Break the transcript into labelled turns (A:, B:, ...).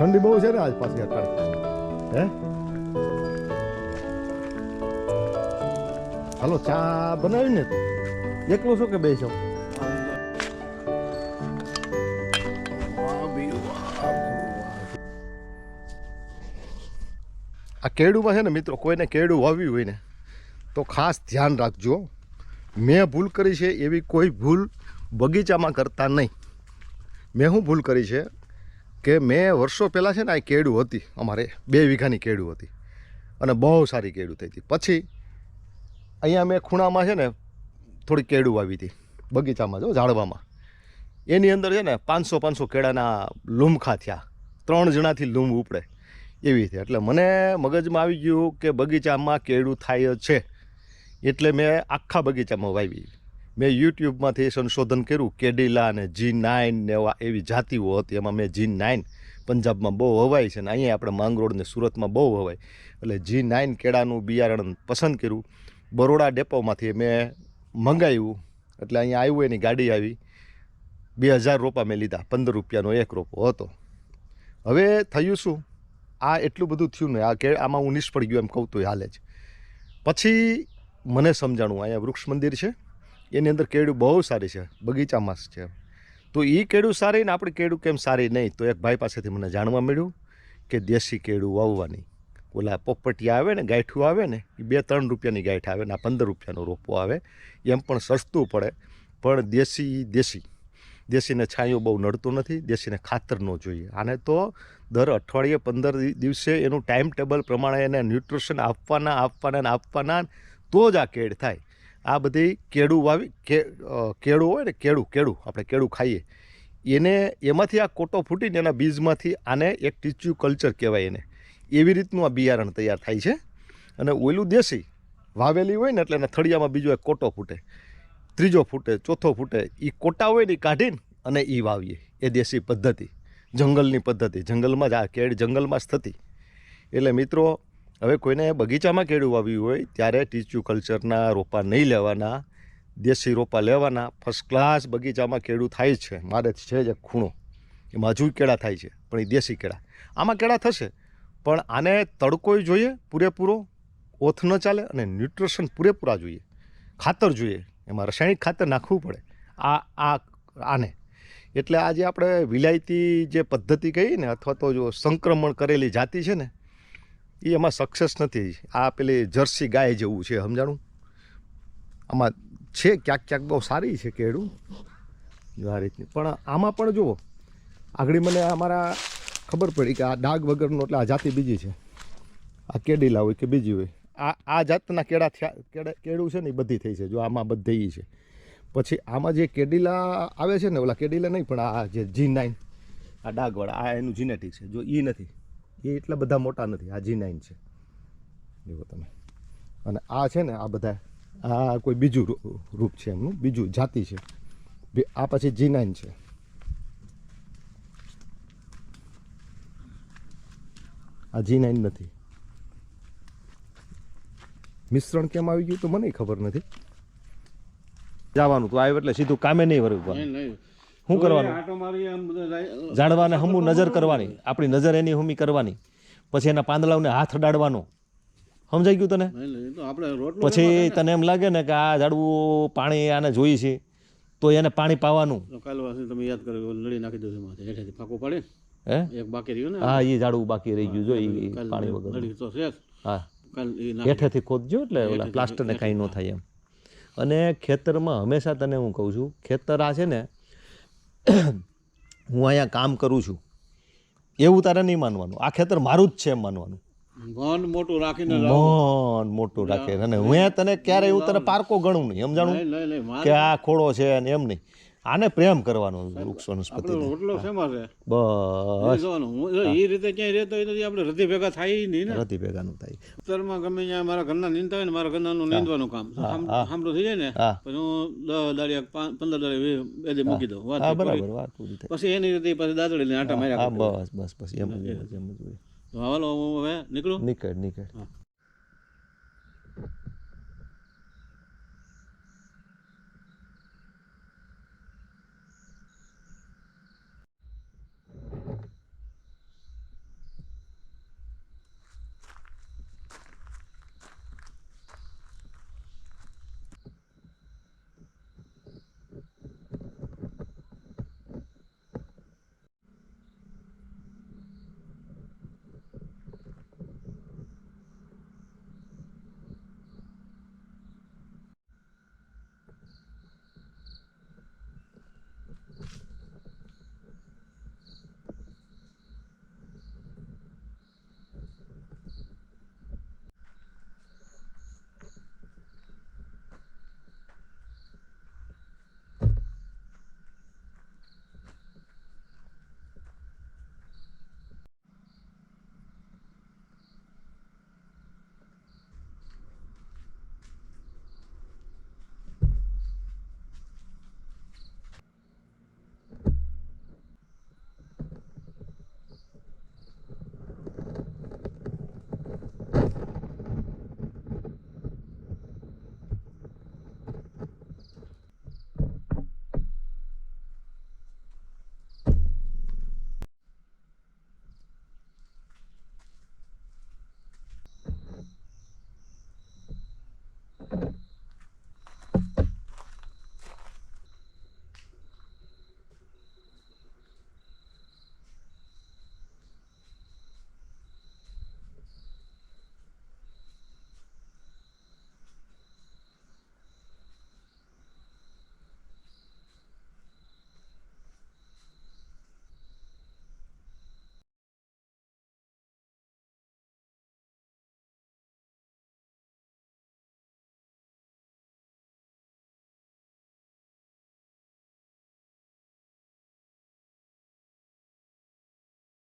A: ઠંડી બહુ છે ને આજ પાછી અટાણે હે હાલો ચા બનાવી ને એકલો છો કે બે છો આ કેળુમાં છે ને મિત્રો કોઈને કેળું વાવ્યું હોય ને તો ખાસ ધ્યાન રાખજો મેં ભૂલ કરી છે એવી કોઈ ભૂલ બગીચામાં કરતા નહીં મેં શું ભૂલ કરી છે કે મેં વર્ષો પહેલાં છે ને આ કેળું હતી અમારે 2 વીઘાની કેળું હતી અને બહુ સારી કેળું થઈ હતી પછી અહીંયા મેં ખૂણામાં છે ને થોડી કેળું વાવી હતી બગીચામાં જો ઝાડવામાં એની અંદર છે ને 500 કેળાના લૂમખા થયા 3 જણાથી લૂમ ઉપડે એવી રીતે એટલે મને મગજમાં આવી ગયું કે બગીચામાં કેળું થાય છે એટલે મેં આખા બગીચામાં વાવી મેં યુટ્યુબમાંથી સંશોધન કર્યું કેડીલા અને G9 ને એવી જાતિઓ હતી એમાં મેં G9 પંજાબમાં બહુ વવાય છે ને અહીંયા આપણે માંગરોળ ને સુરતમાં બહુ વવાય એટલે G9 કેળાનું બિયારણ પસંદ કર્યું બરોડા ડેપોમાંથી મેં મંગાવ્યું એટલે અહીંયા આવ્યું એની ગાડી આવી 2000 રોપા મેં લીધા 15 રૂપિયાનો એક રોપો હતો હવે થયું શું આ એટલું બધું થયું ને આમાં હું નિષ્ફળ ગયો એમ કહું તો હાલે જ પછી મને સમજાણું અહીંયા વૃક્ષ મંદિર છે એની અંદર કેળું બહુ સારી છે બગીચામાં જ છે તો એ કેળું સારી ને આપણી કેળું કેમ સારી નહીં તો એક ભાઈ પાસેથી મને જાણવા મળ્યું કે દેશી કેળું વાવવાની ઓલા પોપટિયા આવે ને ગાંઠું આવે ને એ 2-3 રૂપિયાની ગાંઠ આવે ને આ 15 રૂપિયાનો રોપો આવે એમ પણ સસ્તું પડે પણ દેશીને છાંયો બહુ નડતું નથી દેશીને ખાતર ન જોઈએ આને તો દર અઠવાડિયે 15 દિવસે એનું ટાઈમ ટેબલ પ્રમાણે એને ન્યુટ્રિશન આપવાના તો જ આ કેળ થાય આ બધી કેળું વાવી કેળું હોય ને કેળું આપણે કેળું ખાઈએ એને એમાંથી આ કોટો ફૂટીને એના બીજમાંથી આને એક ટીચ્યુ કલ્ચર કહેવાય એને એવી રીતનું આ બિયારણ તૈયાર થાય છે અને ઓલું દેશી વાવેલી હોય ને એટલે એના થળિયામાં બીજો એક કોટો ફૂટે ત્રીજો ફૂટે ચોથો ફૂટે એ કોટા હોય ને એ કાઢીને અને એ વાવીએ એ દેશી પદ્ધતિ જંગલની પદ્ધતિ જંગલમાં જ આ કેળ જંગલમાં જ થતી એટલે મિત્રો હવે કોઈને બગીચામાં કેળું વાવ્યું હોય ત્યારે ટીચ્યુ કલ્ચરના રોપા નહીં લેવાના દેશી રોપા લેવાના ફર્સ્ટ ક્લાસ બગીચામાં કેળું થાય છે મારે છે જ એક ખૂણો એમાં હજુ કેળા થાય છે પણ એ દેશી કેળા આમાં કેળા થશે પણ આને તડકોય જોઈએ પૂરેપૂરો ઓથ ન ચાલે અને ન્યુટ્રિશન પૂરેપૂરા જોઈએ ખાતર જોઈએ એમાં રાસાયણિક ખાતર નાખવું પડે આને એટલે આજે આપણે વિલાયતી જે પદ્ધતિ કહીએ ને અથવા તો જો સંક્રમણ કરેલી જાતિ છે ને એ એમાં સક્સેસ નથી આ પેલી જર્સી ગાય જેવું છે સમજાણું આમાં છે ક્યાંક બહુ સારી છે કેળું આ રીતની પણ આમાં પણ જુઓ આગળ મને અમારા ખબર પડી કે આ ડાઘ વગરનો એટલે આ જાતિ બીજી છે આ કેડીલા હોય કે બીજી હોય આ જાતના કેળું છે ને એ બધી થઈ છે જો આમાં બધી છે પછી આમાં જે કેડીલા આવે છે ને ઓલા કેડીલા નહીં પણ આ જે G9 આ ડાઘવાળા આ એનું જીનેટિક છે જો એ નથી એ એટલા બધા મોટા નથી આ G9 છે જુઓ તમે અને આ છે ને આ બધા આ કોઈ બીજું રૂપ છે એમનું બીજું જાતિ છે આ પછી G9 છે આ G9 નથી મિશ્રણ કેમ આવી ગયું તો મને ખબર નથી જવાનું તો આવ્યું એટલે સીધું કામે નહીં વરવું શું કરવાનું જાણવાને હમું નજર કરવાની આપણી નજર એની હમી કરવાની પછી એના પાંદડાઓને હાથ અડાડવાનો સમજાઈ ગયું તને પછી તને એમ લાગે ને કે આ ઝાડવું પાણી આને જોઈ છે તો એને પાણી પાવાનું
B: તમે યાદ કરો લડી નાખી દો હેઠેથી ફાંકો પડે હે એક બાકી રહ્યું ને
A: હા એ ઝાડવું બાકી રહી ગયું જો એ પાણી વગર હા હેઠેથી ખોદજો એટલે ઓલા પ્લાસ્ટરને કાંઈ ન થાય એમ અને ખેતરમાં હંમેશા તને હું કહું છું ખેતર આ છે ને હું અહીંયા કામ કરું છું એવું તારે નહીં માનવાનું આ ખેતર મારું જ છે એમ માનવાનું
B: મન મોટું રાખીને
A: મોટું રાખે અને હું તને ક્યારે એવું તને પારકો ગણું નહીં સમજાણું કે આ ખોડો છે અને એમ નહીં આને પ્રેમ કરવાનો વૃક્ષ વનસ્પતિ
B: રોટલો શેમાં છે
A: બસ
B: એ રીતે ક્યાંય રહેતો હોય તો આપણે રધી ભેગા થાય નહીં ને
A: રધી ભેગા નું થાય
B: ઉત્તરમાં ગમે ત્યાં મારા ઘરના નીંદતા હોય ને મારા ઘરનાનું નીંદવાનું કામ સાંભળું થઈ જાય ને પછી હું 10 દાડિયા 15 દાડિયા બે મૂકી દઉં
A: બરાબર વાત પૂરી થાય
B: પછી એની રીતે પછી દાદડી લઈને આટા માર્યા
A: બસ એમ જ
B: હાલો હું હવે નીકળું
A: નીકળ